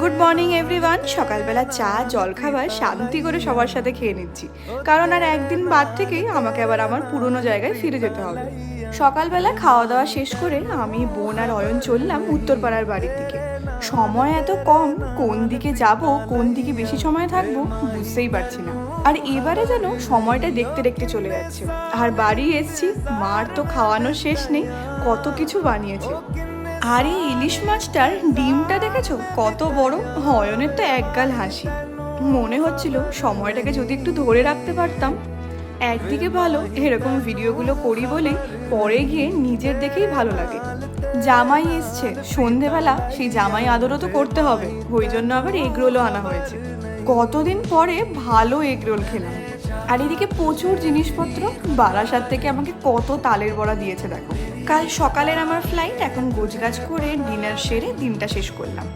Good morning everyone. সকালবেলা চা জলখাবার শান্তি করে সবার সাথে খেয়ে নিচ্ছি, কারণ আর একদিন বাদ থেকেই আমাকে আবার আমার পুরনো জায়গায় ফিরে যেতে হবে। সকালবেলা খাওয়া দাওয়া শেষ করে আমি, বোন আর অয়ন চললাম উত্তরপাড়ার বাড়ির দিকে। সময় এত কম, কোন দিকে যাব, কোন দিকে বেশি সময় থাকবো বুঝতেই পারছি না। আর এবারে যেন সময়টা দেখতে দেখতে চলে যাচ্ছে। আর বাড়ি এসছি, মার তো খাওয়ানোর শেষ নেই, কত কিছু বানিয়েছে। আর এই ইলিশ মাছটার ডিমটা দেখেছো কত বড়! অয়নের তো একগাল হাসি। মনে হচ্ছিল সময়টাকে যদি একটু ধরে রাখতে পারতাম। একদিকে ভালো এরকম ভিডিওগুলো করি বলেই পরে গিয়ে নিজের দেখেই ভালো লাগে। জামাই এসছে সন্ধেবেলা, সেই জামাই আদরও তো করতে হবে, ওই জন্য আবার এগরোলও আনা হয়েছে। কতদিন পরে ভালো এগরোল খেলাম। আর এদিকে প্রচুর জিনিসপত্র, বারাসাত থেকে আমাকে কত তালের বড়া দিয়েছে দেখো। কাল সকালের আমার ফ্লাইট, এখন গোছগাছ করে ডিনার সেরে দিনটা শেষ করলাম।